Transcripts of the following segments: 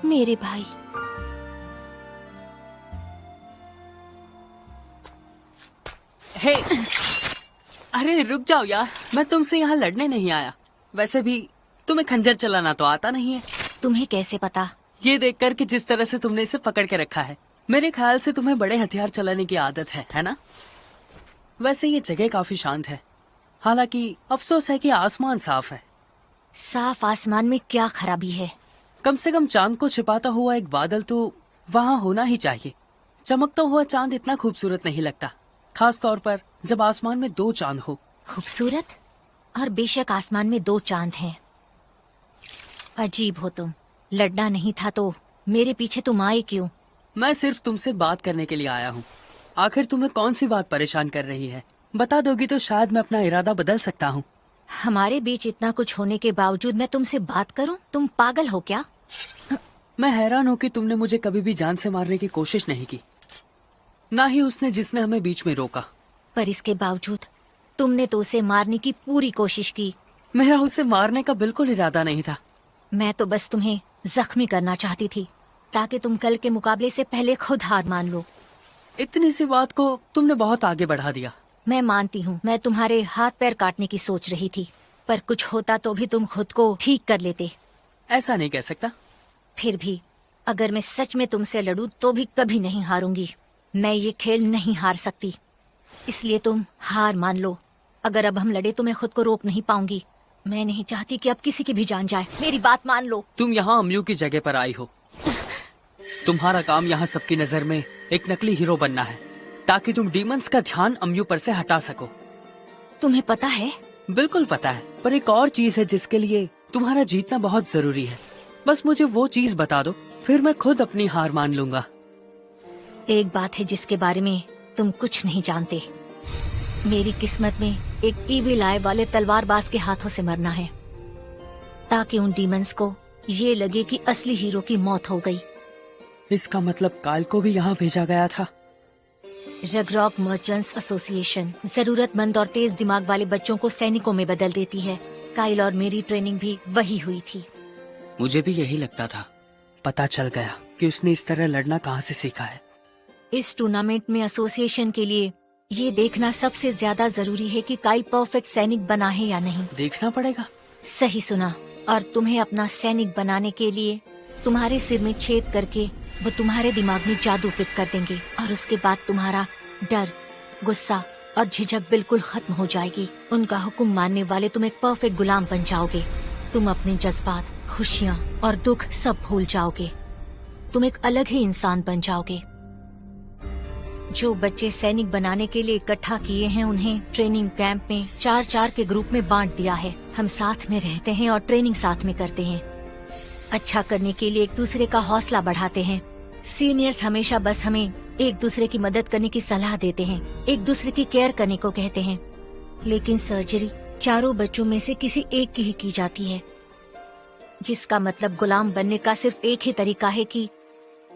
मेरे भाई। हे, अरे रुक जाओ यार, मैं तुमसे यहाँ लड़ने नहीं आया। वैसे भी तुम्हें खंजर चलाना तो आता नहीं है। तुम्हें कैसे पता? ये देखकर कि जिस तरह से तुमने इसे पकड़ के रखा है, मेरे ख्याल से तुम्हें बड़े हथियार चलाने की आदत है ना? वैसे ये जगह काफी शांत है, हालांकि अफसोस है कि आसमान साफ है। साफ आसमान में क्या खराबी है? कम से कम चांद को छिपाता हुआ एक बादल तो वहाँ होना ही चाहिए। चमकता हुआ चांद इतना खूबसूरत नहीं लगता, खास तौर पर जब आसमान में 2 चांद हो। खूबसूरत? और बेशक आसमान में 2 चांद हैं। अजीब हो तुम। लड़ना नहीं था तो मेरे पीछे तुम आए क्यों? मैं सिर्फ तुमसे बात करने के लिए आया हूँ। आखिर तुम्हें कौन सी बात परेशान कर रही है? बता दोगी तो शायद मैं अपना इरादा बदल सकता हूँ। हमारे बीच इतना कुछ होने के बावजूद मैं तुमसे बात करूं? तुम पागल हो क्या? मैं हैरान हूँ कि तुमने मुझे कभी भी जान से मारने की कोशिश नहीं की, ना ही उसने जिसने हमें बीच में रोका। पर इसके बावजूद तुमने तो उसे मारने की पूरी कोशिश की। मेरा उसे मारने का बिल्कुल इरादा नहीं था। मैं तो बस तुम्हें जख्मी करना चाहती थी, ताकि तुम कल के मुकाबले से पहले खुद हार मान लो। इतनी सी बात को तुमने बहुत आगे बढ़ा दिया। मैं मानती हूँ, मैं तुम्हारे हाथ पैर काटने की सोच रही थी, पर कुछ होता तो भी तुम खुद को ठीक कर लेते। ऐसा नहीं कह सकता। फिर भी अगर मैं सच में तुमसे लड़ूं तो भी कभी नहीं हारूंगी। मैं ये खेल नहीं हार सकती, इसलिए तुम हार मान लो। अगर अब हम लड़े तो मैं खुद को रोक नहीं पाऊंगी। मैं नहीं चाहती कि अब किसी की भी जान जाए। मेरी बात मान लो। तुम यहाँ अम्यू की जगह पर आई हो। तुम्हारा काम यहाँ सबकी नजर में एक नकली हीरो बनना है, ताकि तुम डीमंस का ध्यान अम्यू पर से हटा सको। तुम्हें पता है? बिल्कुल पता है, पर एक और चीज है जिसके लिए तुम्हारा जीतना बहुत जरूरी है। बस मुझे वो चीज बता दो, फिर मैं खुद अपनी हार मान लूंगा। एक बात है जिसके बारे में तुम कुछ नहीं जानते। मेरी किस्मत में एक ईविल आय वाले तलवारबाज के हाथों से मरना है, ताकि उन डीमंस को ये लगे कि असली हीरो की मौत हो गई। इसका मतलब काल को भी यहाँ भेजा गया था। रगरॉक मर्चेंट्स एसोसिएशन जरूरतमंद और तेज दिमाग वाले बच्चों को सैनिकों में बदल देती है। काइल और मेरी ट्रेनिंग भी वही हुई थी। मुझे भी यही लगता था। पता चल गया कि उसने इस तरह लड़ना कहाँ से सीखा है। इस टूर्नामेंट में एसोसिएशन के लिए ये देखना सबसे ज्यादा जरूरी है कि काइल परफेक्ट सैनिक बना है या नहीं। देखना पड़ेगा। सही सुना। और तुम्हें अपना सैनिक बनाने के लिए तुम्हारे सिर में छेद करके वो तुम्हारे दिमाग में जादू फिट कर देंगे, और उसके बाद तुम्हारा डर, गुस्सा और झिझक बिल्कुल खत्म हो जाएगी। उनका हुक्म मानने वाले तुम एक परफेक्ट गुलाम बन जाओगे। तुम अपने जज्बात, खुशियाँ और दुख सब भूल जाओगे। तुम एक अलग ही इंसान बन जाओगे। जो बच्चे सैनिक बनाने के लिए इकट्ठा किए हैं, उन्हें ट्रेनिंग कैंप में 4-4 के ग्रुप में बांट दिया है। हम साथ में रहते हैं और ट्रेनिंग साथ में करते हैं। अच्छा करने के लिए एक दूसरे का हौसला बढ़ाते हैं। सीनियर्स हमेशा बस हमें एक दूसरे की मदद करने की सलाह देते हैं, एक दूसरे की केयर करने को कहते हैं। लेकिन सर्जरी 4 बच्चों में से किसी एक की ही की जाती है, जिसका मतलब गुलाम बनने का सिर्फ एक ही तरीका है कि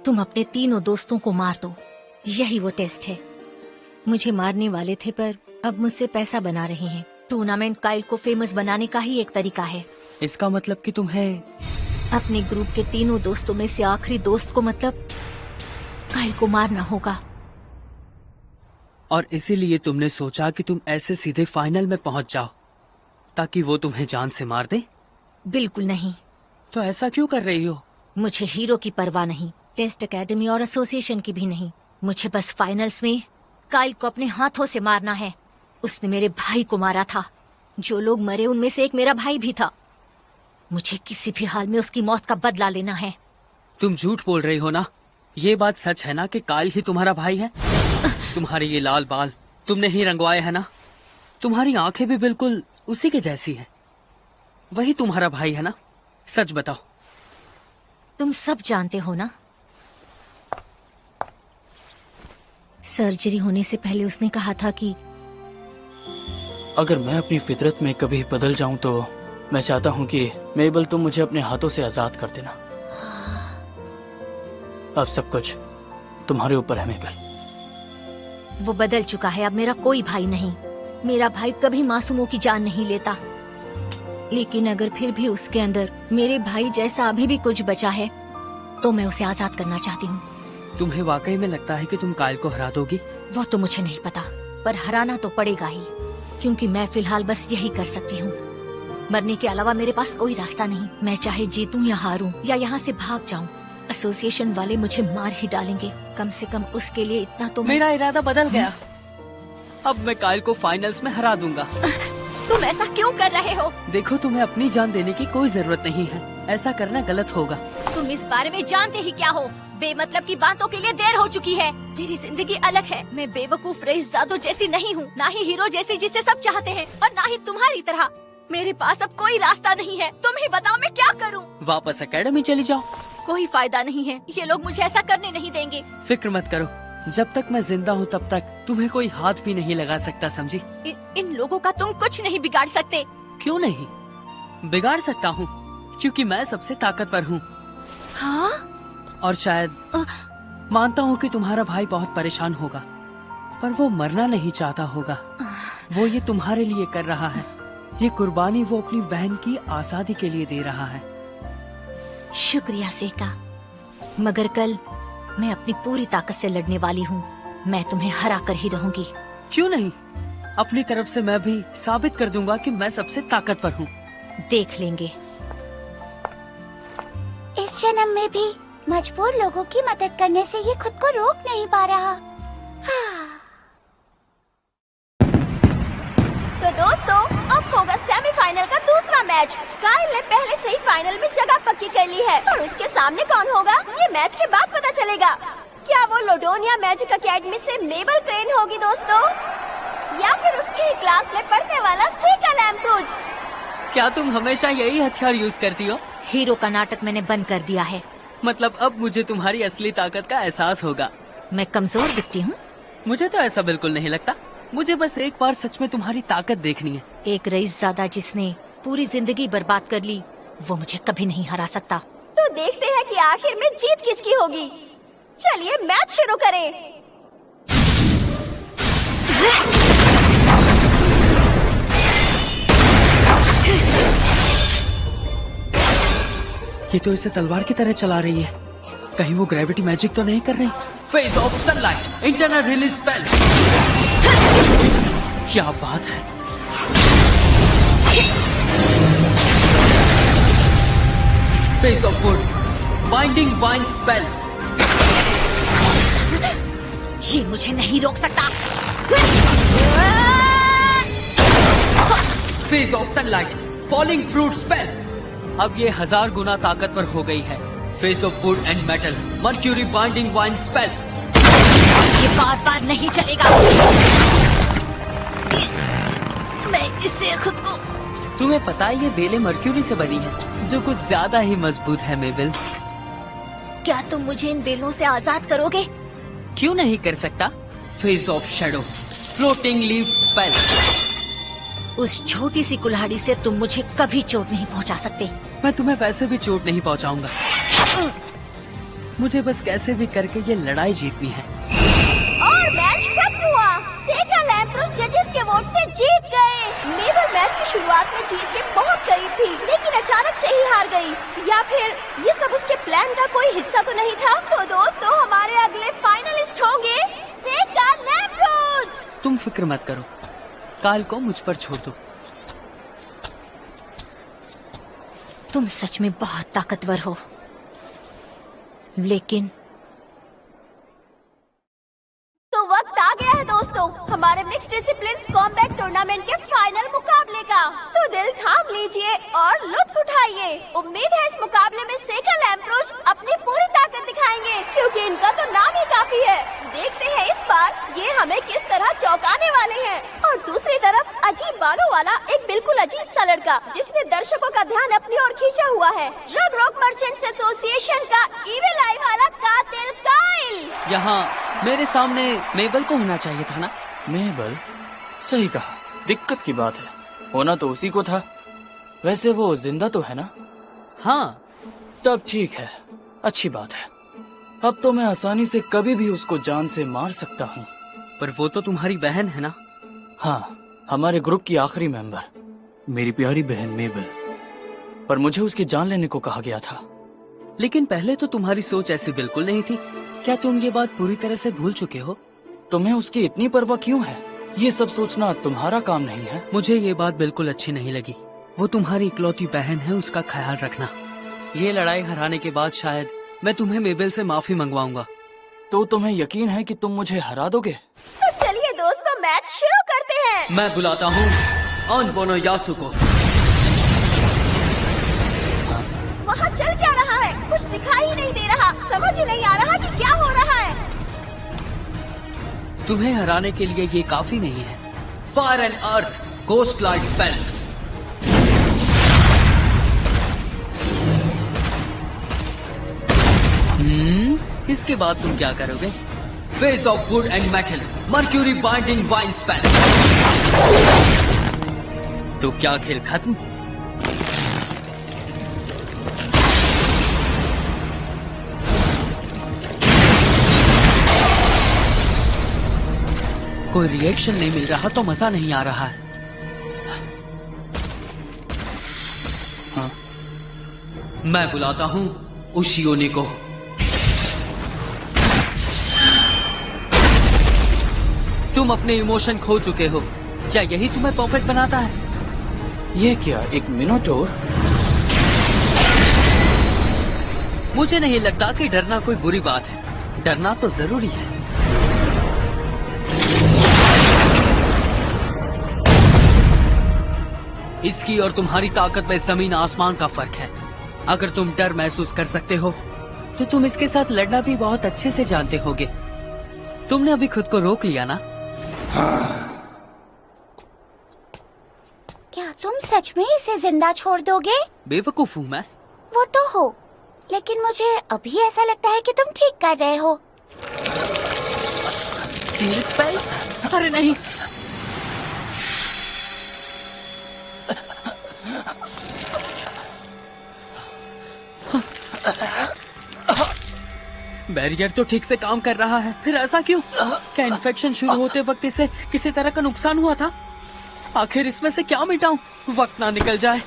तुम अपने तीनों दोस्तों को मार दो। यही वो टेस्ट है। मुझे मारने वाले थे, पर अब मुझसे पैसा बना रहे हैं। टूर्नामेंट काइल को फेमस बनाने का ही एक तरीका है। इसका मतलब कि तुम्हें अपने ग्रुप के तीनों दोस्तों में से आखिरी दोस्त को, मतलब काइल को मारना होगा। और इसीलिए तुमने सोचा कि तुम ऐसे सीधे फाइनल में पहुंच जाओ, ताकि वो तुम्हें जान से मार दे? बिल्कुल नहीं। तो ऐसा क्यों कर रही हो? मुझे हीरो की परवाह नहीं, टेस्ट एकेडमी और एसोसिएशन की भी नहीं। मुझे बस फाइनल्स में काइल को अपने हाथों से मारना है। उसने मेरे भाई को मारा था। जो लोग मरे उनमें से एक मेरा भाई भी था। मुझे किसी भी हाल में उसकी मौत का बदला लेना है। तुम झूठ बोल रही हो ना? ये बात सच है ना कि काइल ही तुम्हारा भाई है? तुम्हारे ये लाल बाल तुमने ही रंगवाए है ना? तुम्हारी आंखें भी बिल्कुल उसी के जैसी है। वही तुम्हारा भाई है ना? सच बताओ। तुम सब जानते हो ना? सर्जरी होने से पहले उसने कहा था कि अगर मैं अपनी फितरत में कभी बदल जाऊं तो मैं चाहता हूं कि मेबल तुम मुझे अपने हाथों से आजाद कर देना। अब सब कुछ तुम्हारे ऊपर है मेबल। वो बदल चुका है। अब मेरा कोई भाई नहीं। मेरा भाई कभी मासूमों की जान नहीं लेता। लेकिन अगर फिर भी उसके अंदर मेरे भाई जैसा अभी भी कुछ बचा है, तो मैं उसे आजाद करना चाहती हूँ। तुम्हें वाकई में लगता है कि तुम कायल को हरा दोगी? वो तो मुझे नहीं पता, पर हराना तो पड़ेगा ही, क्योंकि मैं फिलहाल बस यही कर सकती हूँ। मरने के अलावा मेरे पास कोई रास्ता नहीं। मैं चाहे जीतूं या हारूं या यहाँ से भाग जाऊं, एसोसिएशन वाले मुझे मार ही डालेंगे। कम से कम उसके लिए इतना तो मेरा इरादा बदल गया। अब मैं कायल को फाइनल्स में हरा दूंगा। तुम ऐसा क्यों कर रहे हो? देखो, तुम्हें अपनी जान देने की कोई जरूरत नहीं है। ऐसा करना गलत होगा। तुम इस बारे में जानते ही क्या हो? बेमतलब की बातों के लिए देर हो चुकी है। मेरी जिंदगी अलग है। मैं बेवकूफ रईसजादों जैसी नहीं हूँ, ना ही हीरो जैसी जिसे सब चाहते हैं, और ना ही तुम्हारी तरह। मेरे पास अब कोई रास्ता नहीं है। तुम ही बताओ मैं क्या करूँ? वापस एकेडमी चली जाओ। कोई फायदा नहीं है, ये लोग मुझे ऐसा करने नहीं देंगे। फिक्र मत करो, जब तक मैं जिंदा हूँ तब तक तुम्हें कोई हाथ भी नहीं लगा सकता, समझी? इन लोगों का तुम कुछ नहीं बिगाड़ सकते। क्यों नहीं? बिगाड़ सकता हूँ, क्योंकि मैं सबसे ताकतवर हूँ। हाँ? और शायद मानता हूँ कि तुम्हारा भाई बहुत परेशान होगा, पर वो मरना नहीं चाहता होगा। वो ये तुम्हारे लिए कर रहा है। ये कुर्बानी वो अपनी बहन की आजादी के लिए दे रहा है। शुक्रिया सेका, मगर कल मैं अपनी पूरी ताकत से लड़ने वाली हूँ। मैं तुम्हें हरा कर ही रहूंगी। क्यों नहीं? अपनी तरफ से मैं भी साबित कर दूंगा कि मैं सबसे ताकतवर हूँ। देख लेंगे। इस जन्म में भी मजबूर लोगों की मदद करने से ये खुद को रोक नहीं पा रहा। तो दोस्तों, अब होगा सेमीफाइनल का दूसरा मैच। कायल ने पहले से ही फाइनल में जगह पक्की कर ली है, और उसके सामने कौन होगा ये मैच के बाद पता चलेगा। क्या वो लोडोनिया मैजिक एकेडमी से मेबल क्रेन होगी दोस्तों, या फिर उसकी ही क्लास में पढ़ने वाला सेका लैम्प्रोज? क्या तुम हमेशा यही हथियार यूज करती हो? हीरो का नाटक मैंने बंद कर दिया है। मतलब अब मुझे तुम्हारी असली ताकत का एहसास होगा। मैं कमजोर दिखती हूँ? मुझे तो ऐसा बिल्कुल नहीं लगता। मुझे बस एक बार सच में तुम्हारी ताकत देखनी है। एक रईसजादा जिसने पूरी जिंदगी बर्बाद कर ली, वो मुझे कभी नहीं हरा सकता। तो देखते हैं कि आखिर में जीत किसकी होगी। चलिए मैच शुरू करें। ये तो इसे तलवार की तरह चला रही है। कहीं वो ग्रेविटी मैजिक तो नहीं कर रही? Face of sunlight, internal release spell. क्या बात है! Face of would, binding wine spell. ये मुझे नहीं रोक सकता। Face of sunlight, falling fruit spell. अब ये 1000 गुना ताकतवर हो गई है। Face of would and metal, mercury binding wine spell. ये बार नहीं चलेगा। मैं इससे खुद को। तुम्हें पता है ये बेलें मर्क्यूरी से बनी है, जो कुछ ज्यादा ही मजबूत है मेबल। क्या तुम मुझे इन बेलों से आजाद करोगे? क्यों नहीं कर सकता? Face of shadow, floating leaf spell. उस छोटी सी कुल्हाड़ी से तुम मुझे कभी चोट नहीं पहुंचा सकते। मैं तुम्हें वैसे भी चोट नहीं पहुंचाऊंगा। मुझे बस कैसे भी करके ये लड़ाई जीतनी है। और मैच खत्म हुआ। सेका लैम्प्रोज जजेस के वोट से जीत गए। मेबल मैच की शुरुआत में जीत के बहुत करीब थी, लेकिन अचानक से ही हार गई। या फिर ये सब उसके प्लान का कोई हिस्सा तो नहीं था? तो दोस्तों, हमारे अगले फाइनलिस्ट होंगे सेका लैम्प्रोज। तुम फिक्र मत करो, काल को मुझ पर छोड़ दो। तुम सच में बहुत ताकतवर हो, लेकिन तो वक्त आ गया है दोस्तों, हमारे मिक्स्ड डिसिप्लिन्स कॉम्बैट टूर्नामेंट के फाइनल मुकाबले का। तो दिल थाम लीजिए और लुत्फ उठाइए। उम्मीद है इस मुकाबले में सेका लैम्प्रोज अपनी पूरी ताकत दिखाएंगे, क्योंकि इनका तो नाम ही काफी है। देखते हैं इस बार ये हमें किस तरह चौंकाने वाले हैं। और दूसरी तरफ अजीब बालों वाला एक बिल्कुल अजीब सा लड़का, जिसने दर्शकों का ध्यान अपनी ओर खींचा हुआ है। रग रॉक मर्चेंट्स एसोसिएशन का इविल आई वाला कातिल काइल। यहाँ मेरे सामने मेबल को होना चाहिए था ना? मेबल? सही कहा, दिक्कत की बात है। होना तो उसी को था। वैसे वो जिंदा तो है ना? हाँ। तब ठीक है, अच्छी बात है। अब तो मैं आसानी से कभी भी उसको जान से मार सकता हूँ। पर वो तो तुम्हारी बहन है ना? हाँ, हमारे ग्रुप की आखिरी मेंबर, मेरी प्यारी बहन मेबल। पर मुझे उसकी जान लेने को कहा गया था, लेकिन पहले तो तुम्हारी सोच ऐसी बिल्कुल नहीं थी। क्या तुम ये बात पूरी तरह से भूल चुके हो? तुम्हें उसकी इतनी परवाह क्यों है? ये सब सोचना तुम्हारा काम नहीं है। मुझे ये बात बिल्कुल अच्छी नहीं लगी। वो तुम्हारी इकलौती बहन है, उसका ख्याल रखना। ये लड़ाई हराने के बाद शायद मैं तुम्हें मेबल से माफी मंगवाऊंगा। तो तुम्हें यकीन है कि तुम मुझे हरा दोगे? तो चलिए दोस्तों, मैच शुरू करते हैं। मैं बुलाता हूँ अनबोनो यासु को। वहाँ चल क्या रहा है? कुछ दिखाई ही नहीं दे रहा। समझ ही नहीं आ रहा कि क्या हो रहा है। तुम्हें हराने के लिए ये काफी नहीं है। Fire and earth ghost light spell. इसके बाद तुम क्या करोगे? Face of would and metal mercury binding wine spell. तो क्या खेल खत्म? कोई रिएक्शन नहीं मिल रहा तो मजा नहीं आ रहा है। हाँ। मैं बुलाता हूँ उशियोनी को। तुम अपने इमोशन खो चुके हो। क्या यही तुम्हें परफेक्ट बनाता है? ये क्या, एक मिनोटोर? मुझे नहीं लगता कि डरना कोई बुरी बात है। डरना तो जरूरी है। इसकी और तुम्हारी ताकत में जमीन आसमान का फर्क है। अगर तुम डर महसूस कर सकते हो तो तुम इसके साथ लड़ना भी बहुत अच्छे से जानते होगे। तुमने अभी खुद को रोक लिया ना? क्या तुम सच में इसे जिंदा छोड़ दोगे? बेवकूफ हूँ मैं? वो तो हो, लेकिन मुझे अभी ऐसा लगता है कि तुम ठीक कर रहे हो। Seal spell? अरे नहीं। बैरियर तो ठीक से काम कर रहा है, फिर ऐसा क्यों? क्या इन्फेक्शन शुरू होते वक्त इसे किसी तरह का नुकसान हुआ था? आखिर इसमें से क्या मिटाऊं? वक्त ना निकल जाए।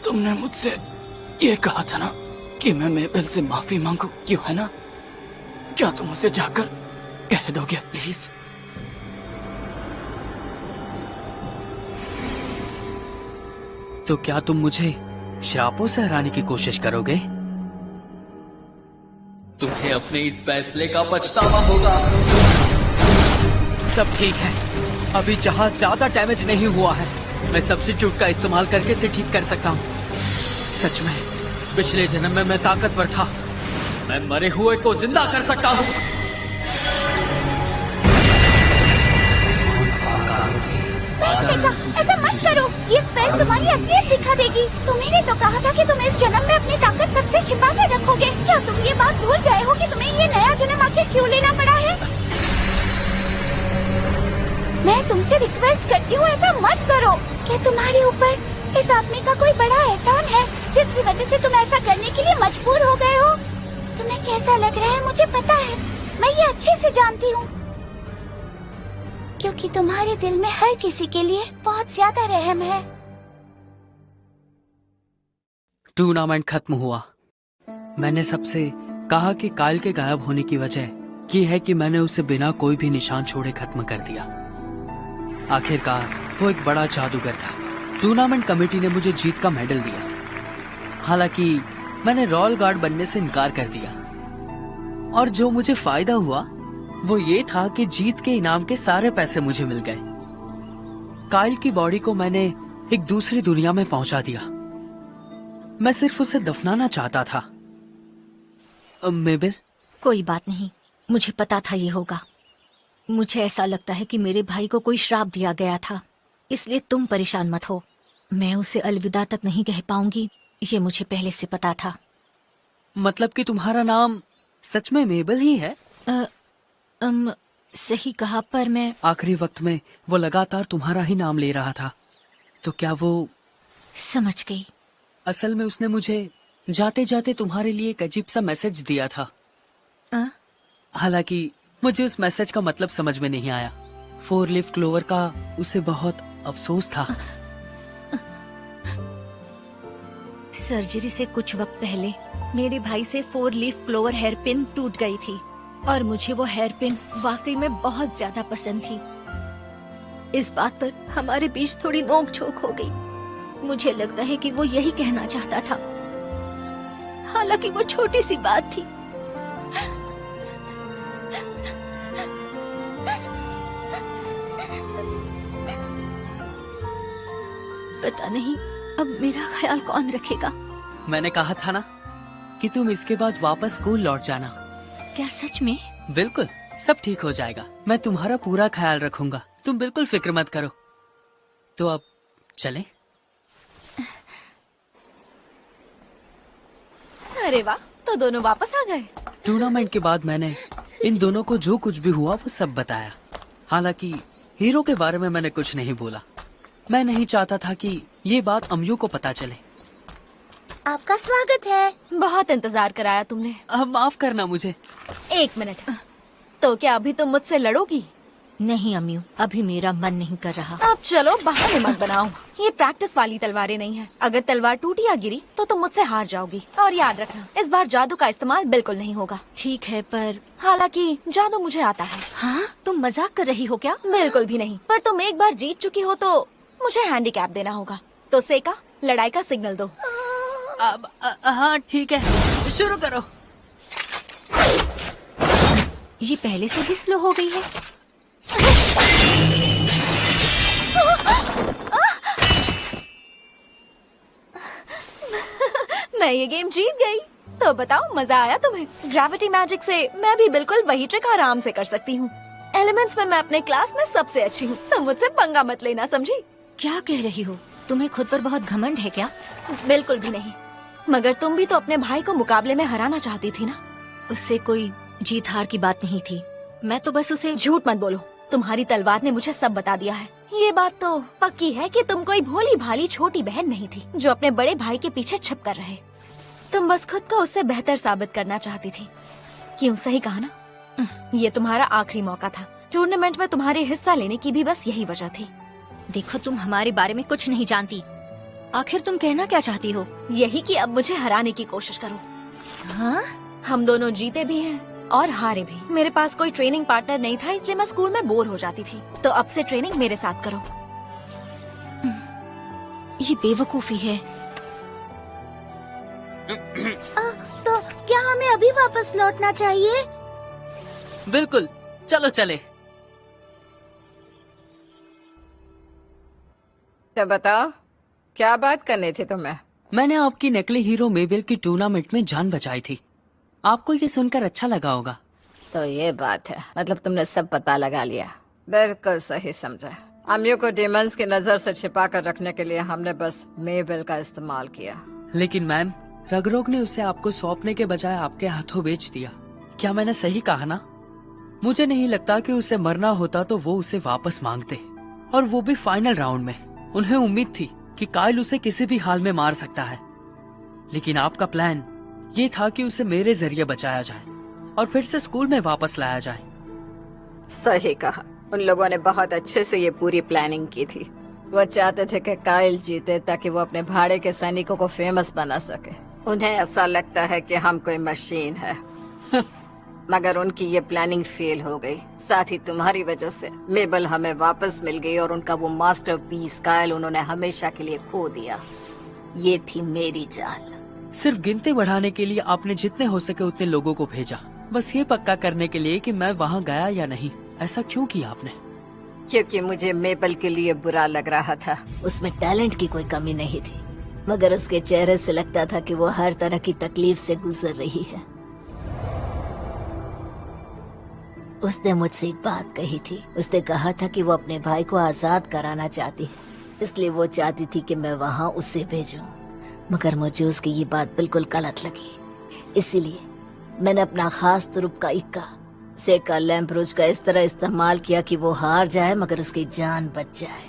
तुमने मुझसे ये कहा था ना कि मैं मेबल से माफी मांगू, क्यों है ना? क्या तुम उसे जाकर कह दोगे प्लीज? तो क्या तुम मुझे श्रापों से हराने की कोशिश करोगे? तुम्हें अपने इस फैसले का पछतावा होगा। सब ठीक है। अभी जहाज ज्यादा डैमेज नहीं हुआ है। मैं सब्स्टिट्यूट का इस्तेमाल करके इसे ठीक कर सकता हूँ। सच में पिछले जन्म में मैं ताकतवर था। मैं मरे हुए को जिंदा कर सकता हूँ। ऐसा मत करो, ये स्पेल तुम्हारी असलियत दिखा देगी। तुम्ही ने तो कहा था कि तुम इस जन्म में अपनी ताकत सबसे छिपा कर रखोगे। क्या तुम ये बात भूल गए हो कि तुम्हें ये नया जन्म आखिर क्यों लेना पड़ा है? मैं तुमसे रिक्वेस्ट करती हूँ, ऐसा मत करो। क्या तुम्हारे ऊपर इस आदमी का कोई बड़ा एहसान है जिसकी वजह से तुम ऐसा करने के लिए मजबूर हो गए हो? तुम्हें कैसा लग रहा है मुझे पता है, मैं ये अच्छे से जानती हूँ, क्योंकि तुम्हारे दिल में हर किसी के लिए बहुत ज्यादा रहम है। टूर्नामेंट खत्म हुआ। मैंने सबसे कहा कि कायल के गायब होने की वजह ये है कि मैंने उसे बिना कोई भी निशान छोड़े खत्म कर दिया। आखिरकार वो एक बड़ा जादूगर था। टूर्नामेंट कमेटी ने मुझे जीत का मेडल दिया। हालांकि मैंने रॉयल गार्ड बनने से इनकार कर दिया, और जो मुझे फायदा हुआ वो ये था कि जीत के इनाम के सारे पैसे मुझे मिल गए। कायल की बॉडी को मैंने एक दूसरी दुनिया में पहुंचा दिया। मैं सिर्फ उसे दफनाना चाहता था। मेबल? कोई बात नहीं, मुझे पता था ये होगा। मुझे ऐसा लगता है कि मेरे भाई को कोई श्राप दिया गया था, इसलिए तुम परेशान मत हो। मैं उसे अलविदा तक नहीं कह पाऊंगी, ये मुझे पहले से पता था। मतलब कि तुम्हारा नाम सच में मेबल ही है? सही कहा, पर मैं आखिरी वक्त में वो लगातार तुम्हारा ही नाम ले रहा था। तो क्या वो? समझ गई। असल में उसने मुझे जाते जाते तुम्हारे लिए एक अजीब सा मैसेज दिया था। हालांकि मुझे उस मैसेज का मतलब समझ में नहीं आया। 4 लीफ क्लोवर का उसे बहुत अफसोस था। सर्जरी से कुछ वक्त पहले मेरे भाई से 4 लीफ क्लोवर हेयर पिन टूट गई थी और मुझे वो हेयर पिन वाकई में बहुत ज्यादा पसंद थी। इस बात पर हमारे बीच थोड़ी नोक-झोंक हो गई। मुझे लगता है कि वो यही कहना चाहता था, हालांकि वो छोटी सी बात थी। पता नहीं अब मेरा ख्याल कौन रखेगा। मैंने कहा था ना कि तुम इसके बाद वापस स्कूल लौट जाना। क्या सच में? बिल्कुल, सब ठीक हो जाएगा। मैं तुम्हारा पूरा ख्याल रखूंगा, तुम बिल्कुल फिक्र मत करो। तो अब चलें? अरे वाह, तो दोनों वापस आ गए। टूर्नामेंट के बाद मैंने इन दोनों को जो कुछ भी हुआ वो सब बताया। हालांकि हीरो के बारे में मैंने कुछ नहीं बोला। मैं नहीं चाहता था कि ये बात अम्यू को पता चले। आपका स्वागत है। बहुत इंतजार कराया तुमने। अब माफ करना मुझे। 1 मिनट, तो क्या अभी तुम मुझसे लड़ोगी? नहीं अम्यू, अभी मेरा मन नहीं कर रहा। अब चलो, बहाने मत बनाओ। ये प्रैक्टिस वाली तलवारें नहीं है। अगर तलवार टूटी या गिरी तो तुम मुझसे हार जाओगी। और याद रखना, इस बार जादू का इस्तेमाल बिल्कुल नहीं होगा। ठीक है, पर हालांकि जादू मुझे आता है। हाँ, तुम मजाक कर रही हो क्या? बिल्कुल भी नहीं। पर तुम एक बार जीत चुकी हो तो मुझे हैंडीकैप देना होगा। तो सेका, लड़ाई का सिग्नल दो। अब हाँ ठीक है, शुरू करो। ये पहले से भी स्लो हो गई है। मैं ये गेम जीत गई। तो बताओ, मजा आया तुम्हें? ग्रेविटी मैजिक से मैं भी बिल्कुल वही ट्रिक आराम से कर सकती हूँ। एलिमेंट्स में मैं अपने क्लास में सबसे अच्छी हूँ। तुम मुझसे पंगा मत लेना, समझी? क्या कह रही हो? तुम्हें खुद पर बहुत घमंड है क्या? बिल्कुल भी नहीं। मगर तुम भी तो अपने भाई को मुकाबले में हराना चाहती थी ना? उससे कोई जीत हार की बात नहीं थी। मैं तो बस उसे... झूठ मत बोलो, तुम्हारी तलवार ने मुझे सब बता दिया है। ये बात तो पक्की है कि तुम कोई भोली भाली छोटी बहन नहीं थी जो अपने बड़े भाई के पीछे छिप कर रहे। तुम बस खुद को उससे बेहतर साबित करना चाहती थी। क्यों, सही कहा ना? ये तुम्हारा आखिरी मौका था। टूर्नामेंट में तुम्हारे हिस्सा लेने की भी बस यही वजह थी। देखो, तुम हमारे बारे में कुछ नहीं जानती। आखिर तुम कहना क्या चाहती हो? यही कि अब मुझे हराने की कोशिश करो। हाँ? हम दोनों जीते भी हैं और हारे भी। मेरे पास कोई ट्रेनिंग पार्टनर नहीं था, इसलिए मैं स्कूल में बोर हो जाती थी। तो अब से ट्रेनिंग मेरे साथ करो। ये बेवकूफी है। तो क्या हमें अभी वापस लौटना चाहिए? बिल्कुल, चलो चले। तो बताओ, क्या बात करनी थी तुम्हें? मैंने आपकी नकली हीरो मेबेल की टूर्नामेंट में जान बचाई थी। आपको ये सुनकर अच्छा लगा होगा। तो ये बात है, मतलब तुमने सब पता लगा लिया। बिल्कुल सही समझा। अम्यू को डीमंस की नजर से छिपा कर रखने के लिए हमने बस मेबेल का इस्तेमाल किया। लेकिन मैम, रगरोग ने उसे आपको सौंपने के बजाय आपके हाथों बेच दिया। क्या मैंने सही कहा ना? मुझे नहीं लगता कि उसे मरना होता तो वो उसे वापस मांगते, और वो भी फाइनल राउंड में। उन्हें उम्मीद थी कि काइल उसे किसी भी हाल में मार सकता है, लेकिन आपका प्लान ये था कि उसे मेरे जरिए बचाया जाए और फिर से स्कूल में वापस लाया जाए। सही कहा, उन लोगों ने बहुत अच्छे से ये पूरी प्लानिंग की थी। वो चाहते थे कि काइल जीते ताकि वो अपने भाड़े के सैनिकों को फेमस बना सके। उन्हें ऐसा लगता है कि हम कोई मशीन है। मगर उनकी ये प्लानिंग फेल हो गई। साथ ही तुम्हारी वजह से मेबल हमें वापस मिल गई और उनका वो मास्टरपीस काइल उन्होंने हमेशा के लिए खो दिया। ये थी मेरी चाल। सिर्फ गिनती बढ़ाने के लिए आपने जितने हो सके उतने लोगों को भेजा, बस ये पक्का करने के लिए कि मैं वहाँ गया या नहीं। ऐसा क्यों किया आपने? क्योंकि मुझे मेबल के लिए बुरा लग रहा था। उसमें टैलेंट की कोई कमी नहीं थी, मगर उसके चेहरे से लगता था कि वो हर तरह की तकलीफ से गुजर रही है। उसने मुझसे एक बात कही थी। उसने कहा था कि वो अपने भाई को आजाद कराना चाहती है, इसलिए वो चाहती थी कि मैं वहाँ उसे भेजूं। मगर मुझे उसकी ये बात बिल्कुल गलत लगी, इसीलिए मैंने अपना खास तुरुप का इक्का सेका लैम्प्रोज का इस तरह इस्तेमाल किया कि वो हार जाए मगर उसकी जान बच जाए।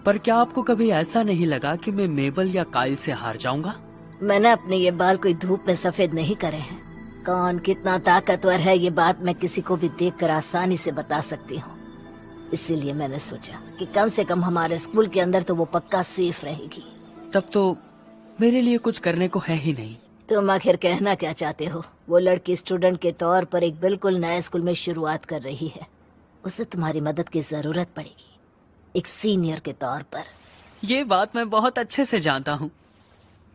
पर क्या आपको कभी ऐसा नहीं लगा कि मैं मेबल या काइल से हार जाऊंगा? मैंने अपने ये बाल कोई धूप में सफेद नहीं करे हैं। कौन कितना ताकतवर है ये बात मैं किसी को भी देखकर आसानी से बता सकती हूँ। इसीलिए मैंने सोचा कि कम से कम हमारे स्कूल के अंदर तो वो पक्का सेफ रहेगी। तब तो मेरे लिए कुछ करने को है ही नहीं। तुम आखिर कहना क्या चाहते हो? वो लड़की स्टूडेंट के तौर पर एक बिल्कुल नए स्कूल में शुरुआत कर रही है। उसे तुम्हारी मदद की जरूरत पड़ेगी, एक सीनियर के तौर पर। ये बात मैं बहुत अच्छे से जानता हूँ,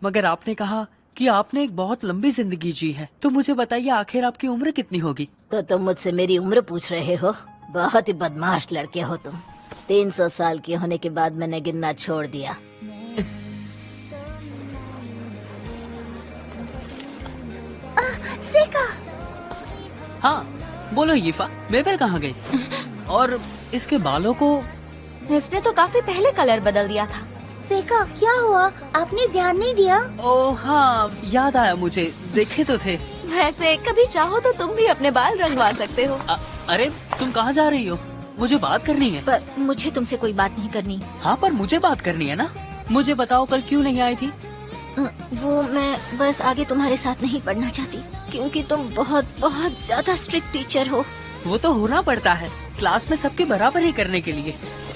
मगर आपने कहा कि आपने एक बहुत लंबी जिंदगी जी है, तो मुझे बताइए आखिर आपकी उम्र कितनी होगी? तो तुम मुझसे मेरी उम्र पूछ रहे हो? बहुत ही बदमाश लड़के हो तुम। 300 साल के होने के बाद मैंने गिनना छोड़ दिया। सेका, हाँ बोलो यीफा, मेबल कहाँ गई? और इसके बालों को इसने तो काफी पहले कलर बदल दिया था। सेका क्या हुआ? आपने ध्यान नहीं दिया? ओह हाँ, याद आया मुझे, देखे तो थे। वैसे कभी चाहो तो तुम भी अपने बाल रंगवा सकते हो। अरे तुम कहाँ जा रही हो? मुझे बात करनी है। पर मुझे तुमसे कोई बात नहीं करनी। हाँ पर मुझे बात करनी है ना। मुझे बताओ कल क्यों नहीं आई थी? वो मैं बस आगे तुम्हारे साथ नहीं पढ़ना चाहती, क्योंकि तुम बहुत बहुत ज्यादा स्ट्रिक्ट टीचर हो। वो तो होना पड़ता है क्लास में सबके बराबर ही करने के लिए।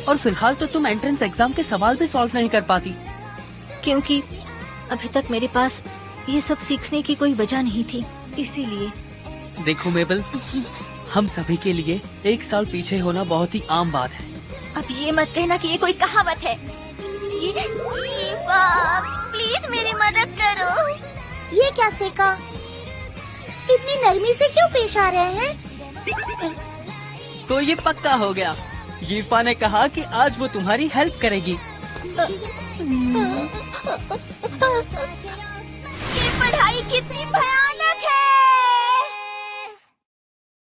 और फिलहाल तो तुम एंट्रेंस एग्जाम के सवाल भी सॉल्व नहीं कर पाती। क्योंकि अभी तक मेरे पास ये सब सीखने की कोई वजह नहीं थी, इसीलिए। देखो मेबल, हम सभी के लिए 1 साल पीछे होना बहुत ही आम बात है। अब ये मत कहना कि ये कोई कहावत है। प्लीज मेरी मदद करो। ये क्या सेका? इतनी नरमी से क्यों पेश आ रहे हैं? तो ये पक्का हो गया। यीफा ने कहा कि आज वो तुम्हारी हेल्प करेगी। ये पढ़ाई कितनी